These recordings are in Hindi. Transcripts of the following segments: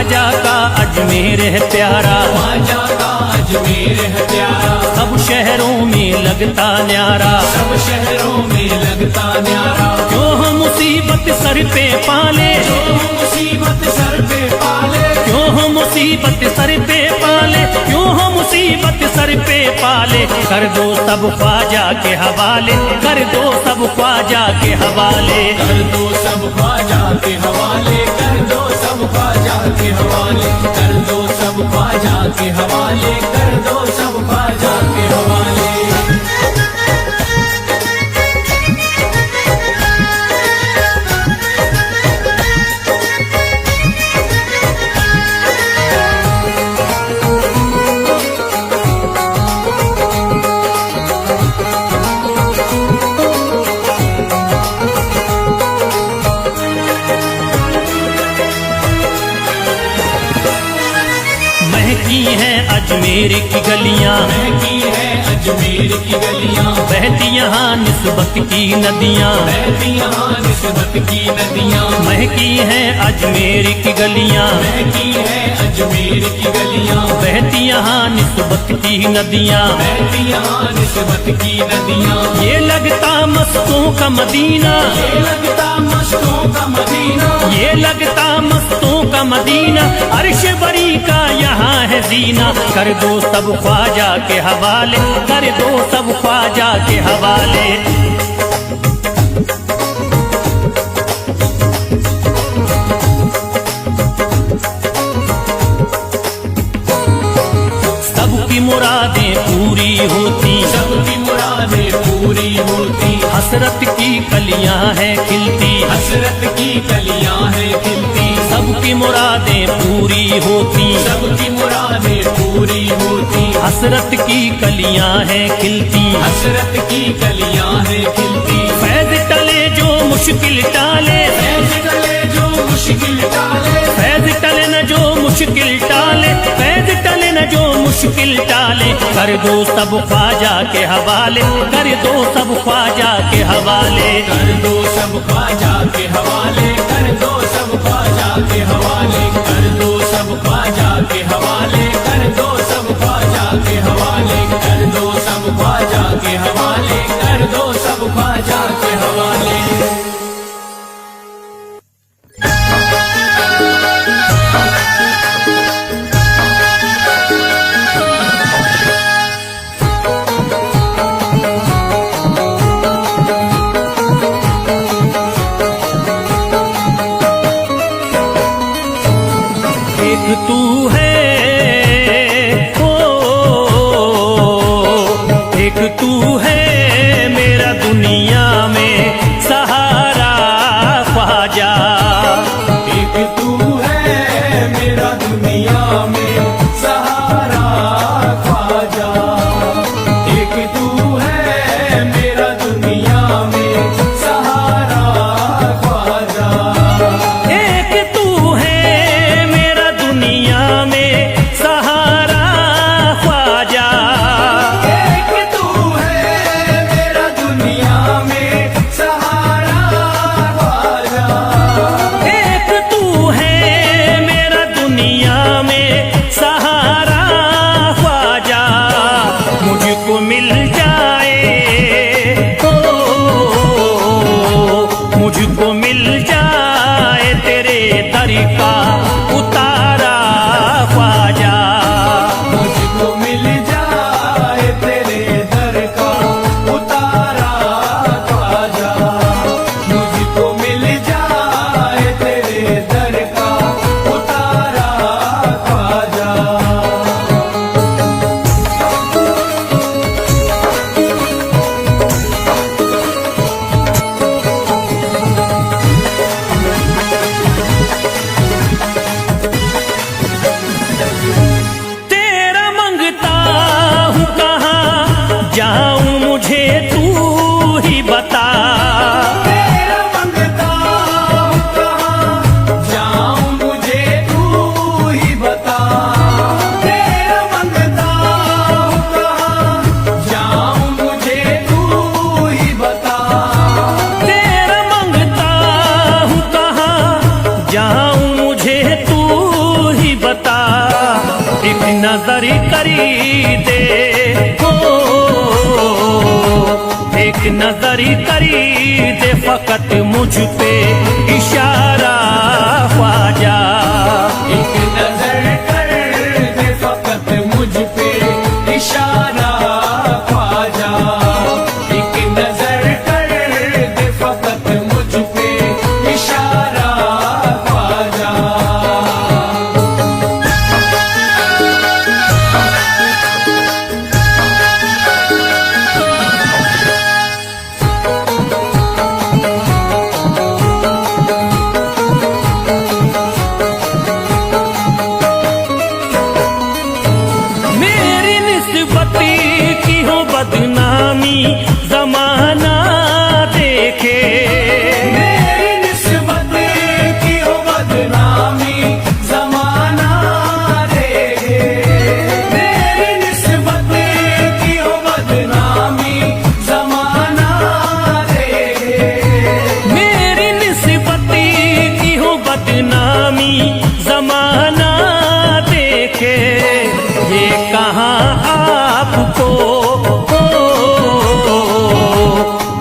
ख्वाजा का अजमेर है प्यारा, ख्वाजा का अजमेर है प्यारा। सब शहरों में लगता न्यारा, सब शहरों में लगता न्यारा। क्यों हम मुसीबत सर पे पाले, जो मुसीबत सर पे पाले, क्यों हम मुसीबत सर पे पाले, क्यों हम मुसीबत सर पे पाले। कर दो सब ख्वाजा के हवाले, कर दो सब ख्वाजा के हवाले। कर दो सब ख्वाजा के हवाले, कर दो सब ख्वाजा के हवाले, कर दो सब ख्वाजा के हवाले, कर दो सब ख्वाजा के हवाले। महकी है अजमेर की गलियां, महकी है अजमेर की गलियां, बहती यहाँ निस्बत की नदियां, बहती यहाँ निस्बत की नदियां। महकी है अजमेर की गलियां, महकी है अजमेर की गलियां, बहती यहाँ निस्बत की नदियां। बहती यहाँ निस्बत की नदियां। ये लगता मस्तों का मदीना, ये लगता मस्तों का मदीना, ये लगता मस्तों का मदीना। अर्श बरी का यहाँ है जीना। कर दो सब ख्वाजा के हवाले, कर दो सब ख्वाजा के हवाले। सबकी मुरादें पूरी होती, सबकी मुरादें पूरी होती। हसरत की कलियां हैं खिलती, हसरत की कलियां हैं खिलती। सबकी मुरादें पूरी होती, सबकी मुरादें पूरी होती। हसरत की कलियां हैं खिलती। हसरत की कलियां हैं खिलती। फैज टले जो मुश्किल टाले, फैज टले जो मुश्किल टाले, फैज टले न जो मुश्किल टाले, फैज टले न जो मुश्किल टाले। कर दो सब ख्वाजा के हवाले, कर दो सब ख्वाजा के हवाले। कर दो सब ख्वाजा के हवाले, कर दो सब ख्वाजा के हवाले, कर दो सब ख्वाजा के हवाले, कर दो सब ख्वाजा के हवाले, कर दो सब ख्वाजा के हवाले, कर दो सब ख्वाजा के हवाले। एक तू है ओ, एक तू है मेरा दुनिया में सहारा ख्वाजा। एक तू है मेरा दुनिया में सहारा ख्वाजा। एक तू है मेरा दुनिया में सहारा ख्वाजा। एक तू है मेरा दुनिया में सहारा ख्वाजा। एक तू है मेरा दुनिया में नजर करी दे फकत मुझ पे इशारा ख्वाजा। एक नजर कर दे फकत मुझ पे इशारा ख्वाजा। एक नजर कर दे फकत मुझ पे इशारा ख्वाजा। मेरी निस्बती की हो बदनामी जमाना देखे। मेरी निस्बत की हो बदनामी जमाना देखे। मेरी निस्बत की हो बदनामी जमाना देखे। मेरी निस्बती की हो बदनामी जमाना देखे। ये कहाँ आपको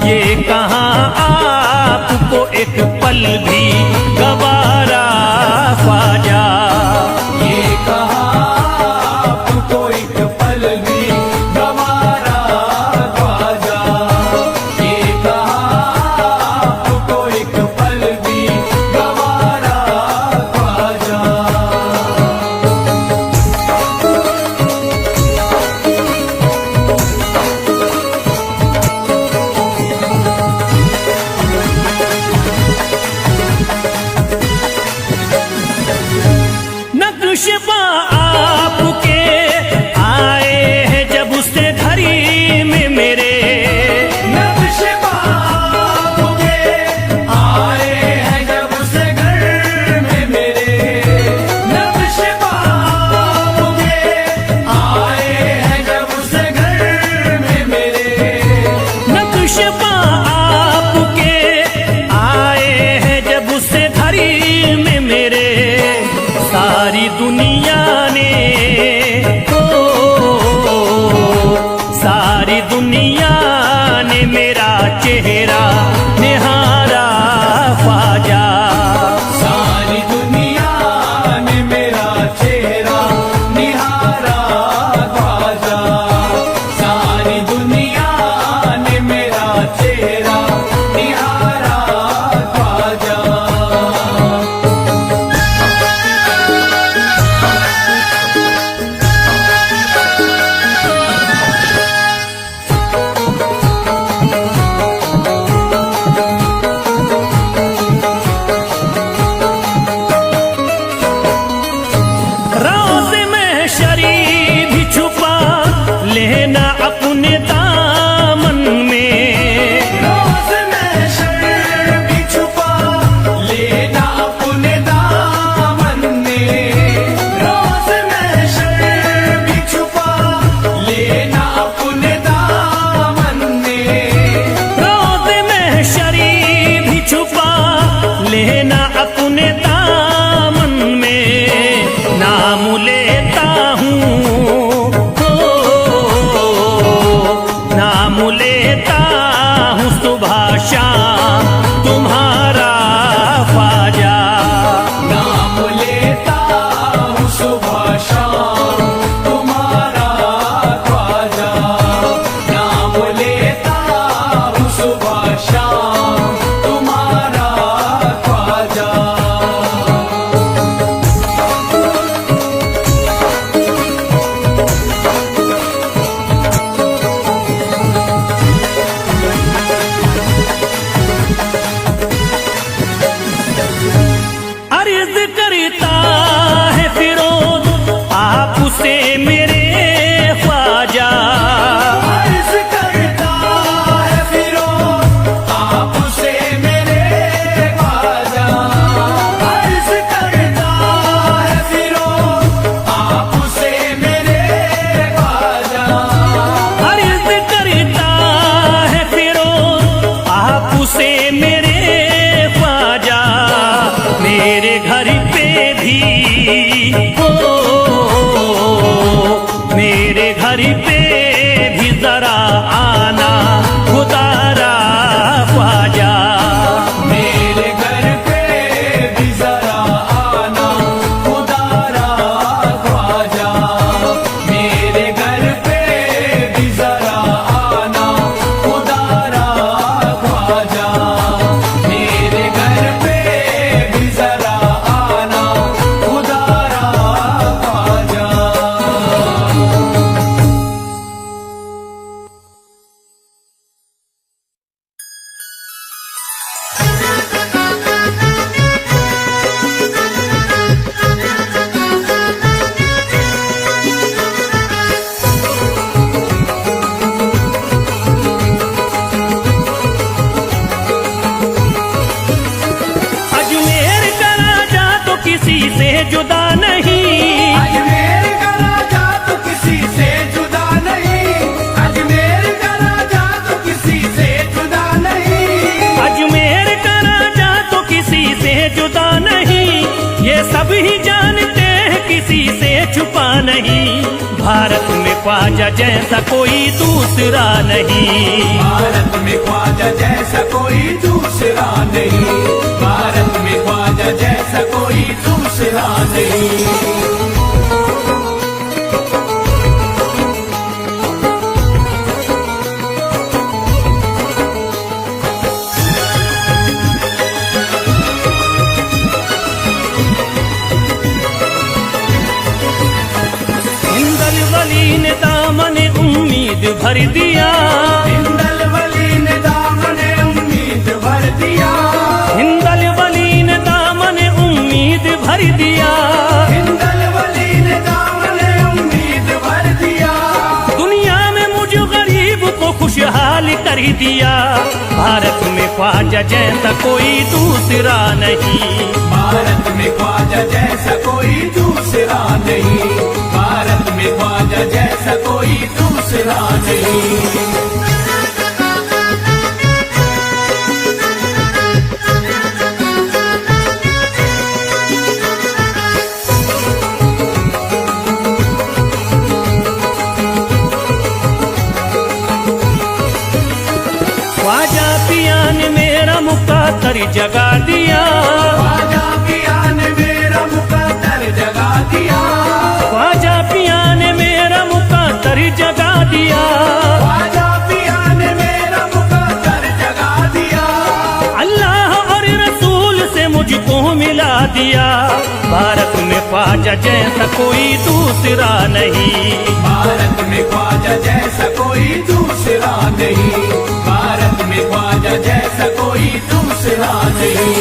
ये कहाँ आपको एक पल भी गवारा ख्वाजा। ये कहाँ आपको एक पल भी गवारा ख्वाजा। ये कहाँ आपको एक पल भी गवारा ख्वाजा। नक्शबा आपके आए हैं जब उससे घड़ी में मेरे। नक्शबा आपके आए हैं जब से घर में मेरे। नक्शबा आपके आए हैं जब से घर में मेरे। नक्शबा आपके आए हैं जब उससे घड़ी में मेरे। सारी दुनिया ने सारी दुनिया ने मेरा चेहरा निहारा ख्वाजा। सारी दुनिया ने मेरा चेहरा निहारा ख्वाजा। सारी दुनिया ने मेरा चेहरा निहारा ख्वाजा। रोज़ महशरी भी छुपा लेना अपने दामन में। रोज़ महशर भी छुपा लेना अपने दामन में। रोज़ महशर भी छुपा लेना अपने दामन में। रोज़ महशरी भी छुपा लेना अपने दामन में। नाम लेता हूँ नाम लेता हूँ सुबह शाम तुम्हारा ख्वाजा। नाम लेता हूँ सुबह शाम तुम्हारा ख्वाजा। नाम लेता हूँ सुबह शाम तुम्हारा ख्वाजा। अर्ज करता है फिरोज आपसे मेरे ख्वाजा। अर्ज करता है फिरोज आपसे मेरे ख्वाजा। अर्ज करता है फिरोज आपसे मेरे ख्वाजा। अर्ज करता है फिरोज आपसे मेरे ख्वाजा। मेरे घर पे भी मेरे घर पे भी जरा आना खुदारा ही जानते हैं किसी से छुपा नहीं, भारत में ख्वाजा जैसा कोई दूसरा नहीं। भारत में ख्वाजा जैसा कोई दूसरा नहीं, भारत में ख्वाजा जैसा कोई दूसरा नहीं। हिंदल वली ने दामन उम्मीद भर दिया, हिंदल वली ने दामन उम्मीद भर दिया, हिंदल वली ने दामन उम्मीद भर दिया, हिंदल वली ने दामन उम्मीद भर दिया। दुनिया में मुझ गरीब को खुशहाल कर दिया, भारत में ख्वाजा जैसा कोई दूसरा नहीं। भारत में ख्वाजा जैसा कोई दूसरा नहीं, भारत में ख्वाजा जैसा कोई दूसरा नहीं। ख्वाजा पिया ने मेरा मुक़द्दर जगा दिया, ख्वाजा पिया ने मेरा मुक़द्दर जगा दिया, ख्वाजा पिया ने मेरा मुक़द्दर जगा दिया, ख्वाजा पिया ने मेरा मुक़द्दर जगा दिया। अल्लाह और रसूल से मुझको मिला दिया, भारत में ख्वाजा जैसा कोई दूसरा नहीं। भारत में ख्वाजा जैसा कोई दूसरा नहीं, भारत में ख्वाजा जैसा कोई दूसरा नहीं।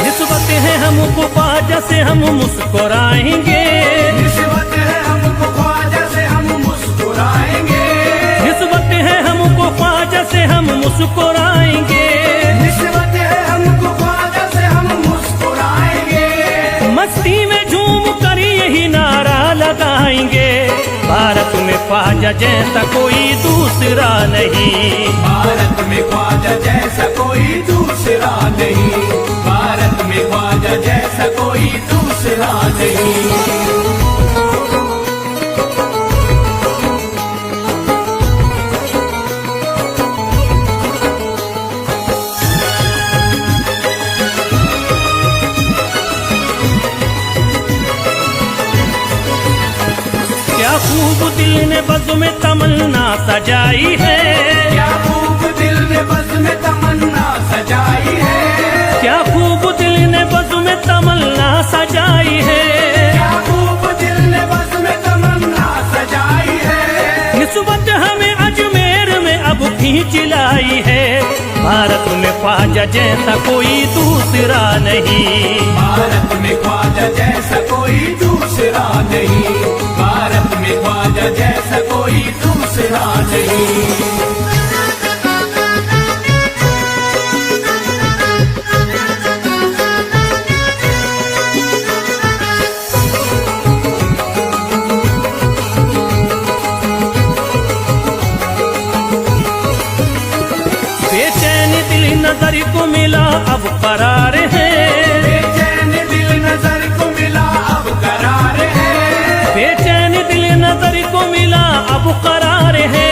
निस्बत है हमको ख्वाजा से हम मुस्कुराएंगे, निस्बत है हमको ख्वाजा से हम मुस्कुराएंगे, निस्बत है हमको ख्वाजा से हम मुस्कुराएंगे, निस्बत है हमको ख्वाजा से हम मुस्कुराएंगे। मस्ती में झूम कर यही नारा लगाएंगे, भारत में ख्वाजा जैसा कोई दूसरा नहीं। भारत में ख्वाजा जैसा कोई दूसरा नहीं, भारत में ख्वाजा जैसा कोई दूसरा नहीं। क्या खूब दिल ने बज़्म में तमन्ना सजाई है, क्या खूब दिल ने बज़्म में तमन्ना सजाई है, क्या खूब दिल ने बज़्म में तमन्ना सजाई है, क्या खूब दिल ने बज़्म में तमन्ना सजाई है। निस्बत हमें अजमेर में अब खींच लाई है, भारत में ख्वाजा जैसा कोई दूसरा नहीं। भारत में ख्वाजा जैसा कोई दूसरा नहीं, भारत में ख्वाजा जैसा कोई दूसरा नहीं। बेचैन दिल नजर को मिला अब करार है, बेचैन दिल नजर को मिला अब करार है, बेचैन दिल नजर को मिला अब करार है,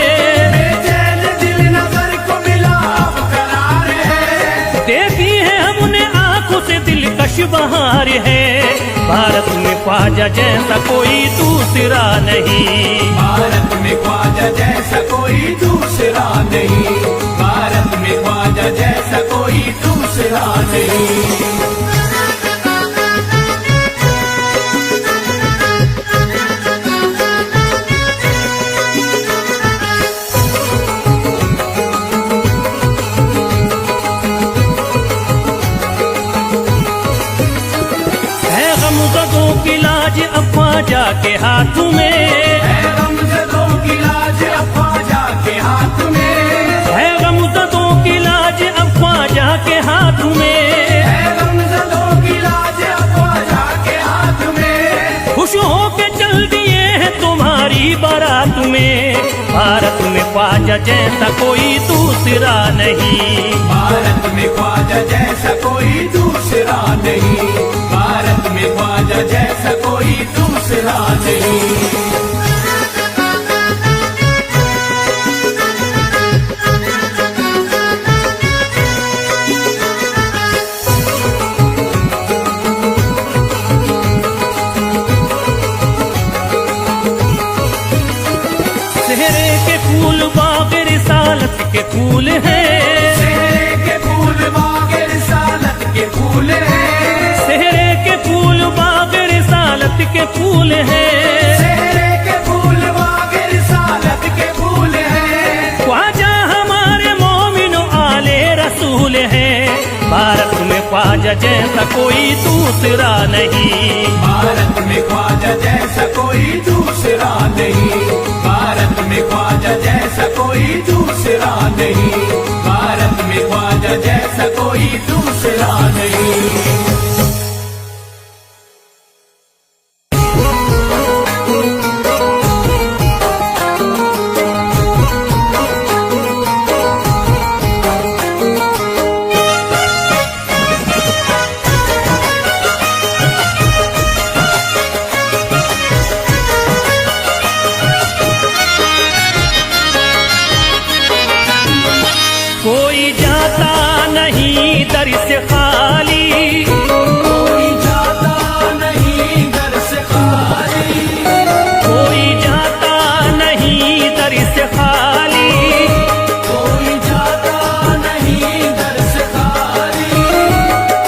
बेचैन दिल नजर को मिला अब करार है। देखी है हमने आंखों से दिलकश बहार है, भारत में ख्वाजा जैसा कोई दूसरा नहीं। भारत में ख्वाजा जैसा कोई दूसरा नहीं, भारत में ख्वाजा जैसा कोई दूसरा नहीं। ख्वाजा के हाथ में है गमज़दों की लाज अब ख्वाजा के हाथ में, है गमज़दों की लाज अब ख्वाजा के हाथ में, है गमज़दों की लाज ख्वाजा जैसा कोई दूसरा नहीं। भारत में ख्वाजा जैसा कोई दूसरा नहीं, भारत में ख्वाजा जैसा कोई दूसरा नहीं। सेहरे के फूल बाग रिसालत के फूल हैं, सेहरे के फूल बाग रिसालत के फूल हैं, सेहरे के फूल बाग रिसालत के फूल हैं, सेहरे के फूल बाग रिसालत के फूल हैं। ख्वाजा हमारे मोमिनो आले रसूल हैं। भारत में ख्वाजा जैसा कोई दूसरा नहीं, भारत में ख्वाजा जैसा कोई दूसरा नहीं, भारत में ख्वाजा जैसा कोई दूसरा नहीं, भारत में ख्वाजा जैसा कोई दूसरा नहीं। कोई जाता नहीं दर से खाली, कोई जाता नहीं दर से खाली, कोई जाता नहीं दर से खाली, कोई जाता नहीं दर से खाली,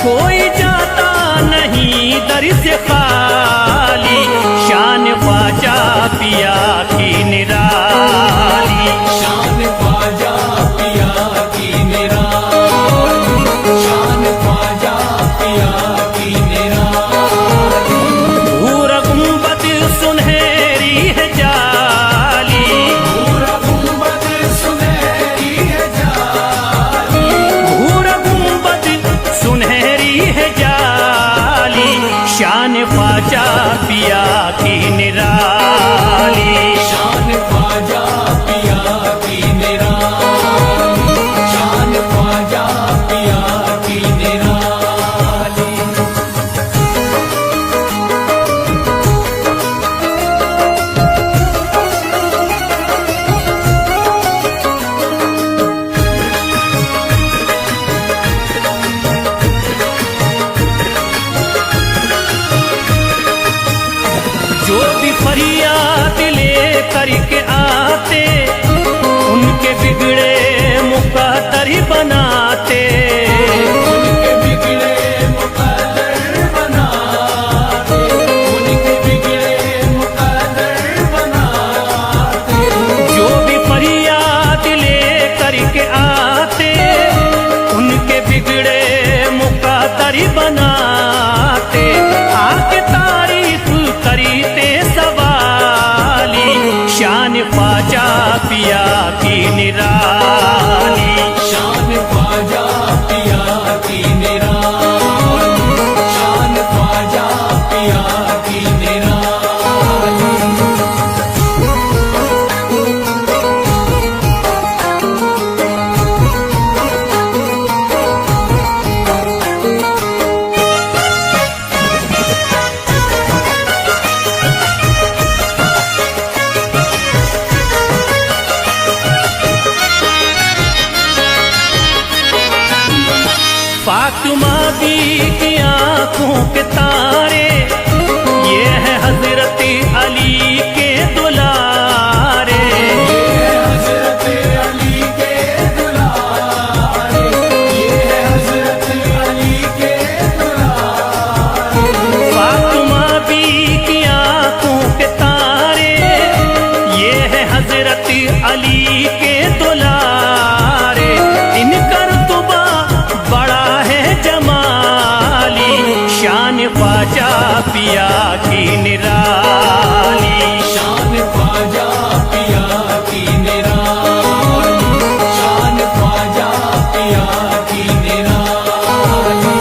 कोई जाता नहीं दर से खाली। शान ख्वाजा पिया की निराली, शान ख्वाजा पिया की निराली, शान ख्वाजा पिया की निराली। भूरा गुंबद सुनहरी है जाली, पूरा गुंबद सुनहरी है जाली, भूरा गुंबद सुनहरी है जाली। शान ख्वाजा पिया की निराली, शान ख्वाजा पिया की निराली, शान ख्वाजा पिया की निराली। जो भी फरियाद ले करके आते, उनके बिगड़े मुकद्दर बनाते, उनके बिगड़े मुकद्दर बनाते, उनके बिगड़े मुकद्दर बनाते। जो भी फरियाद ले करके आते, उनके बिगड़े मुकद्दर बनाते। आके तारीफ करते सवाली, शान ख्वाजा पिया की निराली, शान ख्वाजा पिया की निराली, शान ख्वाजा पिया की निराली। फातिमा बी की आंखों के तारे, ये है हजरत अली के दुलारे, ये है हजरत अली के दुलारे, ये है हजरत अली के दुलारे। फातिमा बी की आंखों के तारे, ये है हजरत अली के दुलारे। इनका रुतबा बड़ा है जमाली, शान ख्वाजा पिया की निराली, शान ख्वाजा पिया की निराली, शान ख्वाजा पिया की निराली।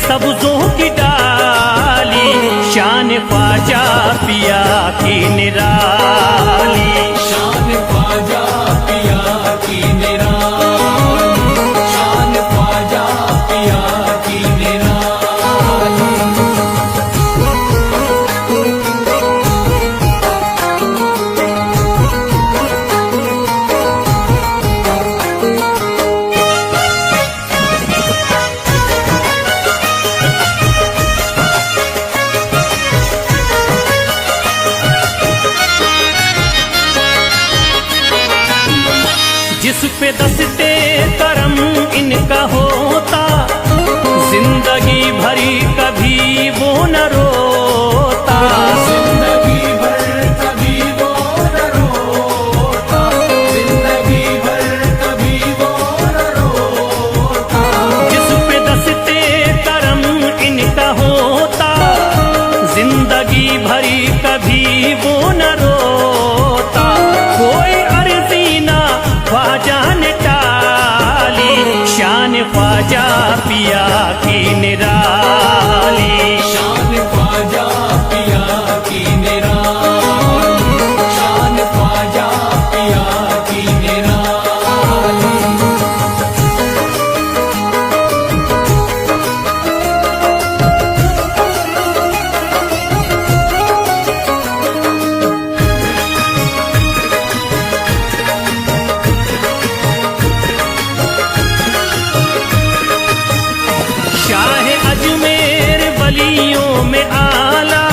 सब्जों की डाली, शान ख्वाजा पिया की निराली। शान ख्वाजा पिया की निराली, शान ख्वाजा पिया की निराली। जिस पे दस्ते करम इनका होता, जिंदगी भरी कभी वो न रोता। जिंदगी भर कभी वो न रोता, जिंदगी भर कभी वो न रोता। जिस पे दस्ते करम इनका होता, जिंदगी भरी कभी वो न रोता। कोई अर्जी ना ख्वाजा ने टाली, शान ख्वाजा पिया की निराली। शान ख्वाजा पिया की निराली, शान ख्वाजा पिया की निराली। शाह अजमेर वलियों में आला,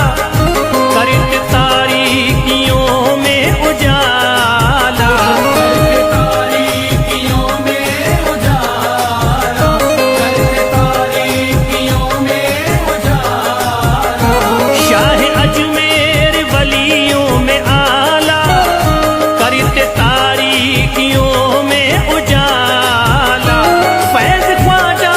करत तारीकियों में उजाला। करके तारीकियों में उजाला, करके तारीकियों में उजाला। शाह अजमेर वलियों में आला, करत तारीकियों में उजाला। फैज ख्वाजा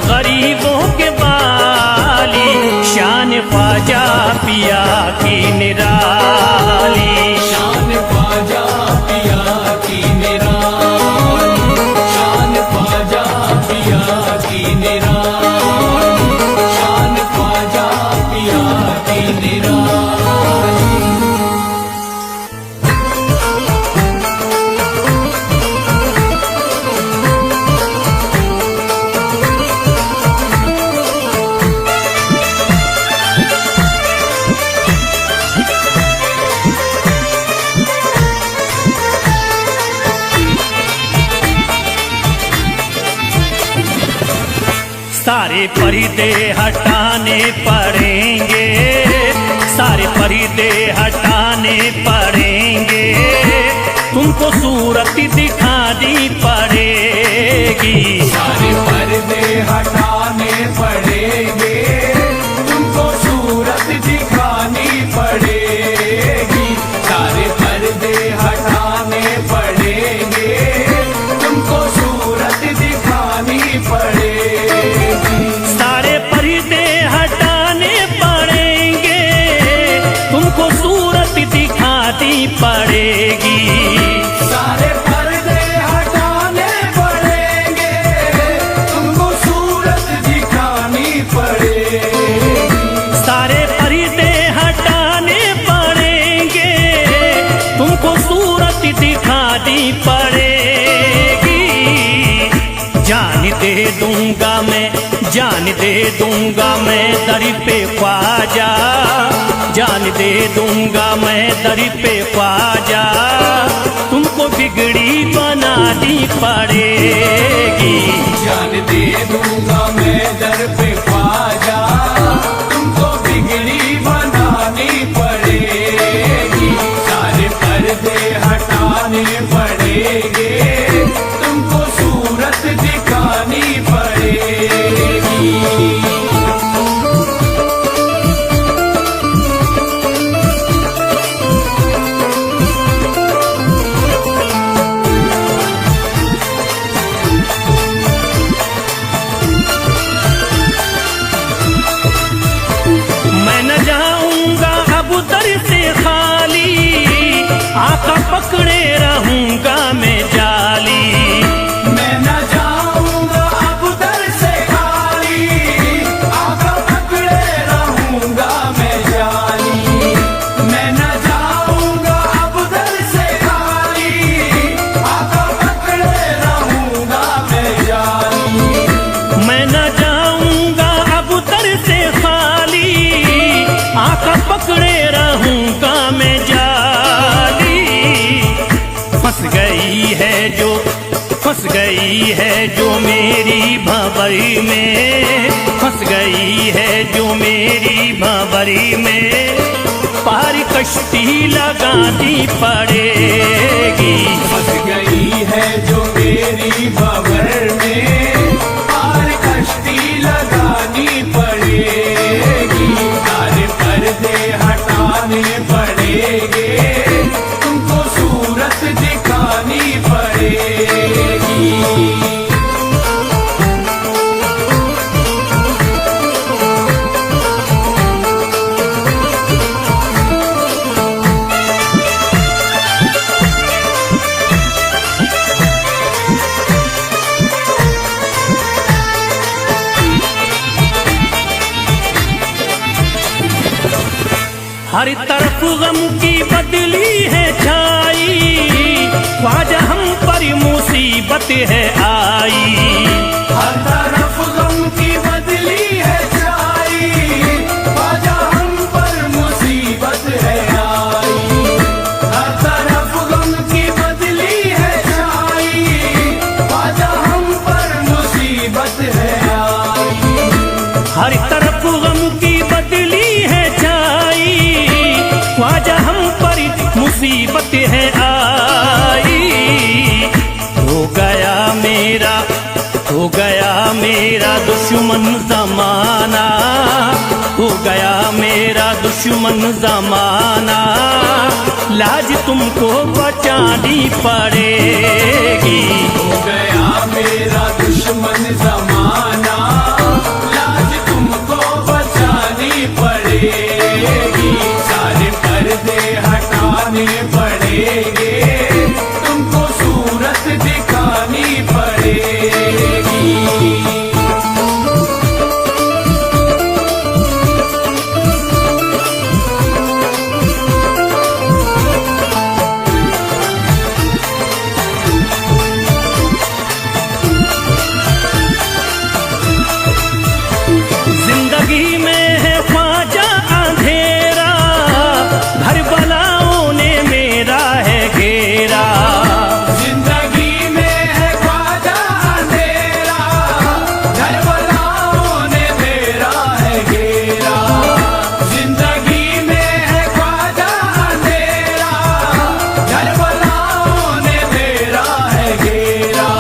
गरीबों के बाली, शान ख्वाजा पिया की निराली। शान ख्वाजा पिया की निराली, शान ख्वाजा पिया की निराली, शान ख्वाजा पिया की निराली। सारे पर्दे हटाने पड़ेंगे, सारे पर्दे हटाने पड़ेंगे। तुमको सूरत दिखानी पड़ेगी। सारे पर्दे हटाने पड़ेंगे, तुमको सूरत दिखानी पड़ेगी। सारे पर्दे हटाने पड़ेंगे, तुमको सूरत दिखानी पड़ेगी। सारे पर्दे हटाने पड़ेंगे, तुमको सूरत दिखानी पड़ेगी। सारे पर्दे हटाने पड़ेंगे, तुमको सूरत दिखानी पड़ेगी। सारे पर्दे हटाने पड़ेंगे, तुमको सूरत दिखानी पड़ेगी। जान दे दूंगा मैं, जान दे दूंगा मैं दर पे ख्वाजा, जान दे दूंगा मैं दर पे ख्वाजा। तुमको बिगड़ी बनानी पड़ेगी। जान दे दूंगा मैं दर पे ख्वाजा, तुमको बिगड़ी बनानी पड़ेगी। सारे पर्दे हटाने पड़ेंगे, तुमको सूरत दिखानी पड़ेगी। मैं न जाऊंगा अब दर से खाली, आका पकड़े रहूंगा मैं जाली। मैं न जाऊंगा अब दर से खाली, है जो मेरी भंवरी में, फंस गई है जो मेरी भंवरी में, पार कश्ती लगानी पड़ेगी। फंस गई है जो मेरी भंवर में, पार कश्ती लगानी पड़ेगी। सारे पर्दे हटाने पड़ेंगे, तुमको सूरत दिखानी पड़ेगी। हर तरफ गम की बदली है छाई, ख्वाजा हम पर मुसीबत है आई। हर तरफ गम की बदली है छाई, ख्वाजा हम पर मुसीबत है आई। हर तरफ गम की बदली है छाई, ख्वाजा हम पर मुसीबत है आई। हर तरफ गम की बदली है छाई, ख्वाजा हम पर मुसीबत है आई। हो गया मेरा दुश्मन जमाना, हो गया मेरा दुश्मन जमाना, लाज तुमको बचानी पड़ेगी। हो गया मेरा दुश्मन जमाना, लाज तुमको बचानी पड़ेगी। सारे पर्दे हटाने पड़ेंगे, तुमको सूरत दिखानी पड़ेगी। जिंदगी में है ख्वाजा अंधेरा, घर बलाओं ने मेरा है घेरा। जिंदगी में है ख्वाजा अंधेरा, घर बलाओं ने मेरा है घेरा। जिंदगी में है ख्वाजा अंधेरा, घर बलाओं ने मेरा है घेरा।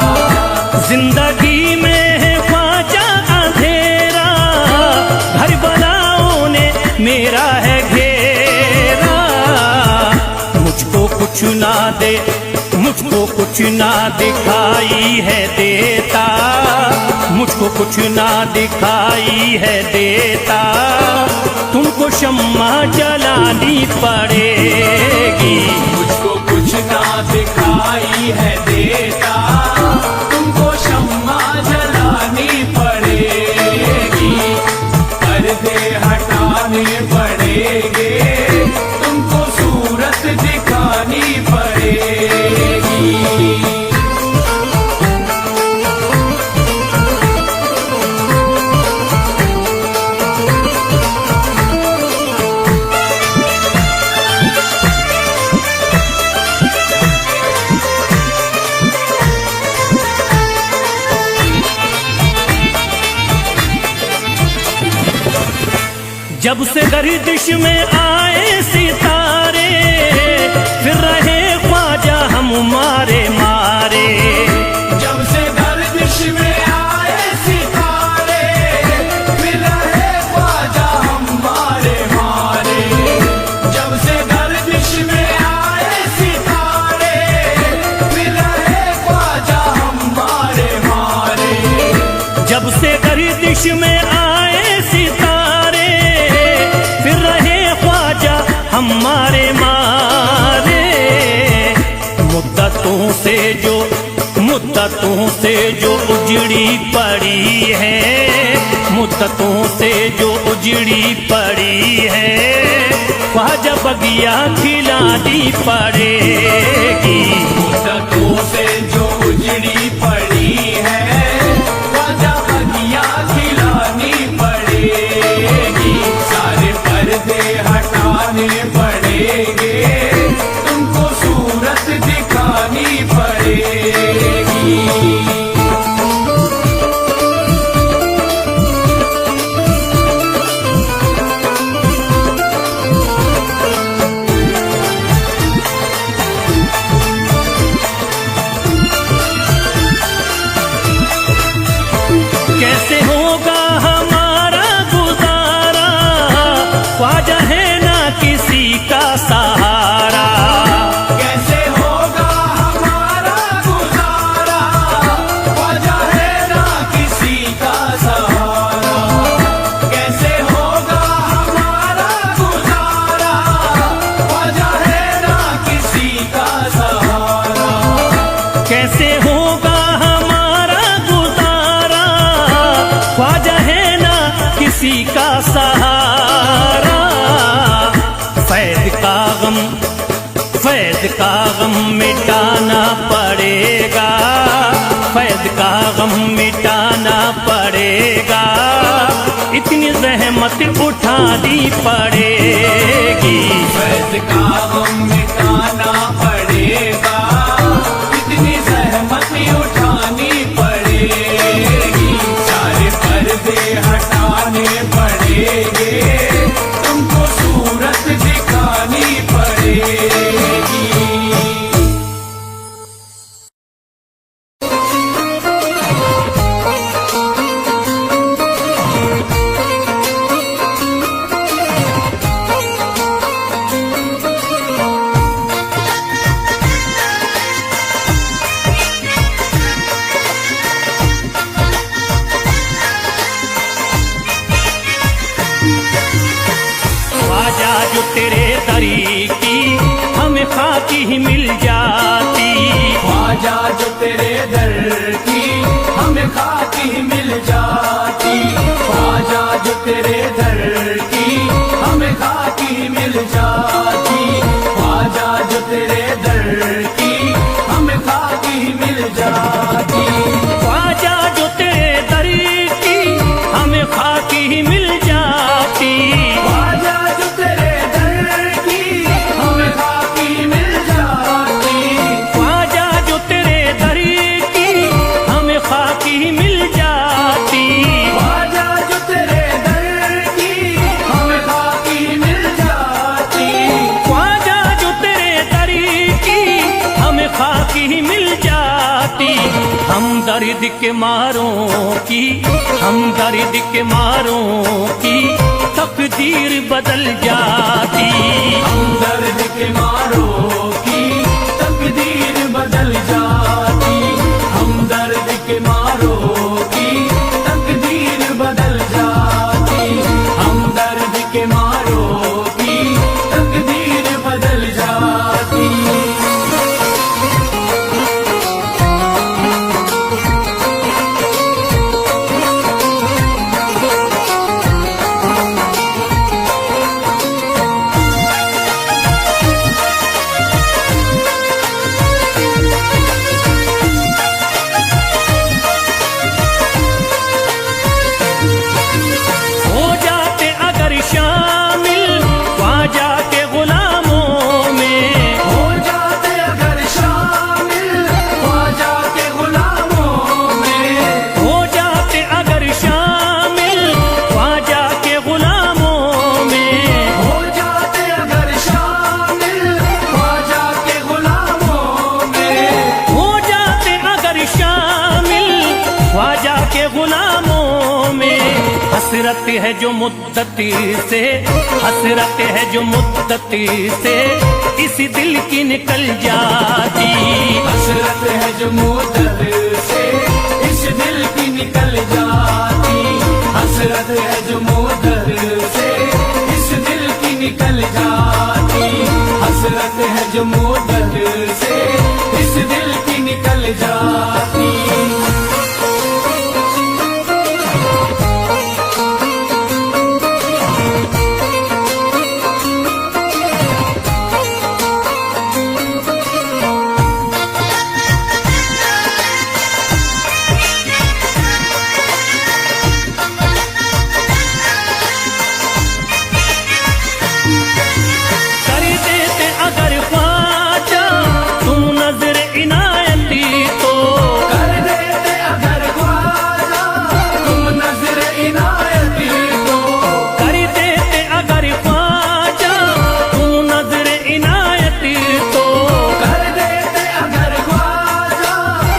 जिंदगी में है ख्वाजा अंधेरा, घर बलाओं ने मेरा है घेरा। मुझको कुछ ना दे, मुझको कुछ ना दिखाई है देता, मुझको कुछ ना दिखाई है देता, तुमको शम्मा जलानी पड़ेगी। मुझको कुछ ना दिखाई है देता, तुमको शम्मा जलानी पड़ेगी। पर्दे हटाने पड़ेंगे, तुमको सूरत दिखानी पड़ेगी। जब से गर्दिश में आए सितारे, फिर रहे ख्वाजा हम मारे मारे। जब से गर्दिश में आए सितारे, फिर रहे ख्वाजा हम मारे मारे। जब से गर्दिश में आए सितारे, फिर रहे ख्वाजा हम मारे मारे। जब से गर्दिश में आए सितारे, फिर रहे ख्वाजा हमारे मारे। मुद्दतों से जो उजड़ी पड़ी है, मुद्दतों से जो उजड़ी पड़ी है, ख्वाजा बगिया खिलानी पड़ेगी। मुद्दतों से जो उजड़ी पड़ी है, ख्वाजा बगिया खिलानी पड़ेगी। सारे पर्दे हटाने पड़ेंगे, तुमको सूरत दिखानी पड़ेगी। नबी का सहारा। फैज़ का गम मिटाना पड़ेगा, फैज़ का गम मिटाना पड़ेगा, इतनी ज़हमत उठानी पड़ेगी। फैज़ का गम मिटाना पड़ेगा, इतनी ज़हमत उठानी पड़ेगी, सारे पर्दे हटाने पड़ेंगे, तुमको सूरत दिखानी पड़ेगी। ख्वाजा जो तेरे दरी की हमें खाकी ही मिल जाती, ख्वाजा जो तेरे दर की हमें खाकी मिल जाती, ख्वाजा जो तेरे दर की हमें खाकी मिल जाती, ख्वाजा जो तेरे दर की हमें खाकी मिल जाती, ख्वाजा जो तेरे दरी की हमें खाकी ही मिल जाती, ख्वाजा जो तेरे दर की हमें खाकी मिल जाती, ख्वाजा जो तेरे दरी की हमें खाकी ही मिल जाती, ख्वाजा जो तेरे दर की हमें खाकी मिल जाती, ख्वाजा जो तेरे दरी की हमें खाकी ही मिल जाती। हम दर्द के मारों की, हम दर्द के मारों की तकदीर बदल जाती, हम दर्द के मारों की तकदीर बदल जाती, हम दर्द के मारों की तकदीर बदल जाती, हम दर्द के मारों की तकदीर बदल जाती। हो जाते अगर शामिल ख्वाजा के गुलामों में, हो जाते अगर शामिल ख्वाजा के गुलामों में, हो जाते अगर शामिल ख्वाजा के गुलामों में, हो जाते अगर शामिल ख्वाजा के गुलामों में, हो जाते अगर शामिल ख्वाजा के गुलामों में। हसरत है जो मुद्दती से, हसरत है जो मुद्दती से इस दिल की निकल जाती, हसरत है जो मुद्दत से इस दिल की निकल जाती, हसरत है जो मुद्दत से इस दिल की निकल जाती, हसरत है जो मुद्दत से इस दिल की निकल जाती। कर देते अगर ख्वाजा तुम नजर इनायती तो, कर देते अगर ख्वाजा तुम नजर इनायती तो, कर देते अगर ख्वाजा तुम नजर इनायती तो, कर देते अगर ख्वाजा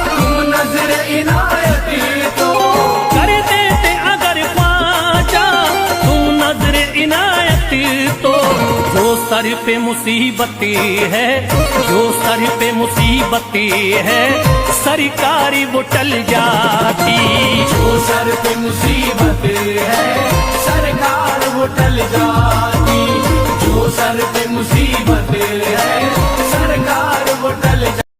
तुम नजर इनायती तो, कर देते अगर ख्वाजा तुम नजर इनायती तो। जो सर पे मुसीबती है, जो सर पे मुसीबती है सरकारी वो टल जाती, जो सर पे मुसीबत है सरकार वो टल जाती, जो सर पे मुसीबत